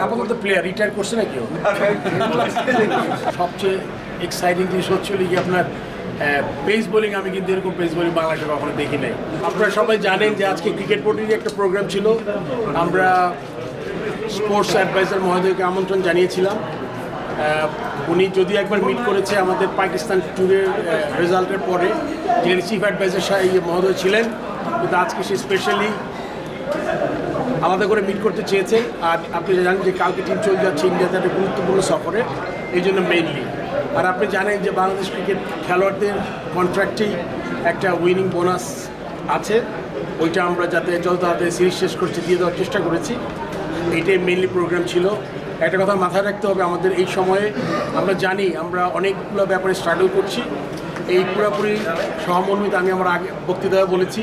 আপাতত player retire করছে নাকি সবচেয়ে এক্সাইটিং জিনিস হচ্ছিল কি আপনার পেস বোলিং। আমি কিন্তু এরকম পেস বোলিং বাংলাদেশে কখনো দেখি নাই। আপনারা সবাই জানেন যে আজকে ক্রিকেট বোর্ডেরই একটা প্রোগ্রাম ছিল। আমরা স্পোর্টস অ্যাডভাইজার মহোদয়কে আমন্ত্রণ জানিয়েছিলাম। উনি যদি একবার মিট করেছে আমাদের পাকিস্তান ট্যুরের রেজাল্টের পরে, যেখানে চিফ অ্যাডভাইজার মহোদয় ছিলেন, কিন্তু আজকে সে স্পেশালি আলাদা করে মিট করতে চেয়েছে। আর আপনি জানেন যে কালকে টিম চলে যাচ্ছে ইন্ডিয়াতে একটা গুরুত্বপূর্ণ সফরে, এই জন্য মেইনলি। আর আপনি জানেন যে বাংলাদেশ ক্রিকেট খেলোয়াড়দের কন্ট্রাক্টেই একটা উইনিং বোনাস আছে, ওইটা আমরা যাতে যত তাড়াতাড়ি সিরিজ শেষ করতে দিয়ে দেওয়ার চেষ্টা করেছি। এইটাই মেইনলি প্রোগ্রাম ছিল। একটা কথা মাথায় রাখতে হবে, আমাদের এই সময়ে আমরা জানি আমরা অনেকগুলো ব্যাপারে স্ট্রাগল করছি। এই পুরোপুরি সহমর্মিত। আমি আমার আগে বক্তৃতায় বলেছি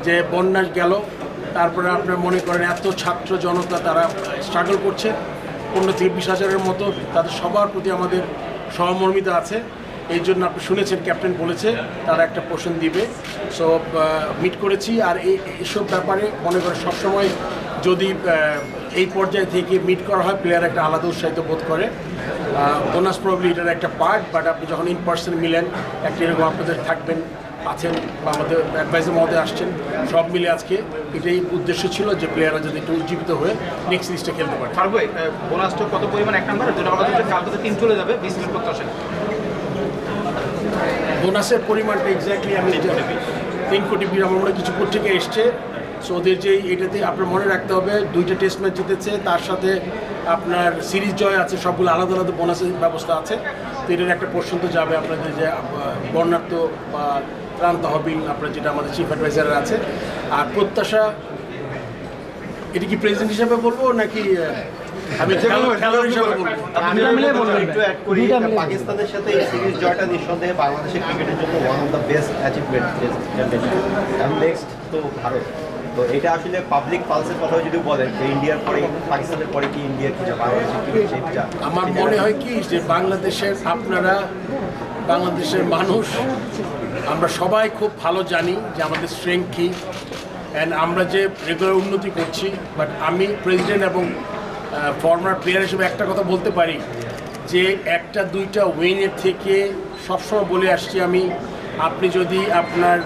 যে বন্যা গেল, তারপরে আপনারা মনে করেন এত ছাত্র জনতা তারা স্ট্রাগল করছে, 15-20 হাজারের মতো, তাদের সবার প্রতি আমাদের সহমর্মিতা আছে। এই জন্য আপনি শুনেছেন ক্যাপ্টেন বলেছে তারা একটা পোষণ দিবে। সো মিট করেছি। আর এইসব ব্যাপারে মনে করেন সবসময় যদি এই পর্যায়ে থেকে মিট করা হয়, প্লেয়ার একটা আলাদা উৎসাহিত বোধ করে। বোনাস প্রবলি এটার একটা পার্ট, বাট আপনি যখন ইন পার্সন মিলেন একটা এরকম আপনাদের থাকবেন আছেন বা আমাদের অ্যাডভাইজার মহোদয় আসছেন, সব মিলে আজকে এটাই উদ্দেশ্য ছিল যে প্লেয়াররা যদি একটু উজ্জীবিত হয়ে নেক্সট সিরিজটা খেলতে পারে। বোনাসটা কত পরিমাণ এক নম্বর, যেটা আমাদের কালকে টিম চলে যাবে 20 মিনিট প্রত্যাশা। বোনাসের পরিমাণটা এক্স্যাক্টলি আমি 3 কোটি আমার মনে কিছু পত্রিকা এসছে। সো ওদের যে এটাতে আপনার মনে রাখতে হবে 2টা টেস্ট ম্যাচ জিতেছে, তার সাথে আপনার সিরিজ জয় আছে, সবগুলো আলাদা আলাদা বোনাসের ব্যবস্থা আছে। তো এটার একটা পোর্শন তো যাবে আপনাদের যে বর্ণাঢ্য বা ত্রাণ তহবিল, আপনার যেটা আমাদের চিফ অ্যাডভাইজারের আছে। আর প্রত্যাশা এটা কি প্রেসিডেন্ট হিসাবে বলবো নাকি আমি খেলোয়াড় হিসাবে বলবো? পাকিস্তানের সাথে এই সিরিজ জয়টা নিঃসন্দেহে বাংলাদেশের ক্রিকেটের জন্য one of the best achievement. Next তো ভারত। তো এটা আসলে পাবলিক পালসের কথা যদি বলেন যে ইন্ডিয়ার পরে পাকিস্তানের পরে কি ইন্ডিয়ার কি বাংলাদেশের ক্রিকেট, আমার মনে হয় কি যে বাংলাদেশের আপনারা বাংলাদেশের মানুষ আমরা সবাই খুব ভালো জানি যে আমাদের স্ট্রেংথ কী অ্যান্ড আমরা যে রেগুলার উন্নতি করছি। বাট আমি প্রেসিডেন্ট এবং ফর্মার প্লেয়ার হিসেবে একটা কথা বলতে পারি যে 1-2টা উইনের থেকে সবসময় বলে আসছি আমি, আপনি যদি আপনার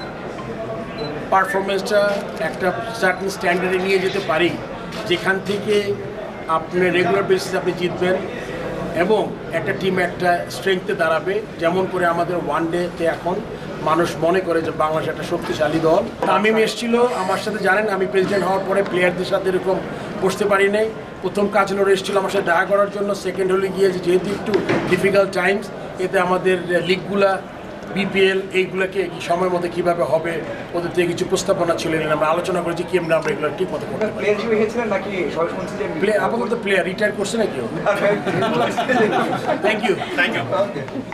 পারফরমেন্সটা একটা সার্টেন স্ট্যান্ডার্ডে নিয়ে যেতে পারি, যেখান থেকে আপনি রেগুলার বেসিসে আপনি জিতবেন এবং একটা টিম একটা স্ট্রেংথে দাঁড়াবে। যেমন করে আমাদের ওয়ান ডেতে এখন মানুষ মনে করে যে বাংলাদেশ একটা শক্তিশালী দল। তামিম এসেছিল আমার সাথে, জানেন আমি প্রেসিডেন্ট হওয়ার পরে প্লেয়ারদের সাথে এরকম বসতে পারি নাই। প্রথম কাজ হলো এসেছিল আমার সাথে দেখা করার জন্য। সেকেন্ড হলে গিয়েছে যেহেতু একটু ডিফিকাল্ট টাইমস, এতে আমাদের লিগগুলা বিপিএল এইগুলোকে সময় মতো কীভাবে হবে ওদের থেকে কিছু প্রস্তাবনা ছিল, আমরা আলোচনা করেছি কি আমরা এগুলো ঠিক মতো করতে পারি। আপাতত প্লেয়ার রিটায়ার করছে নাকি? Thank you.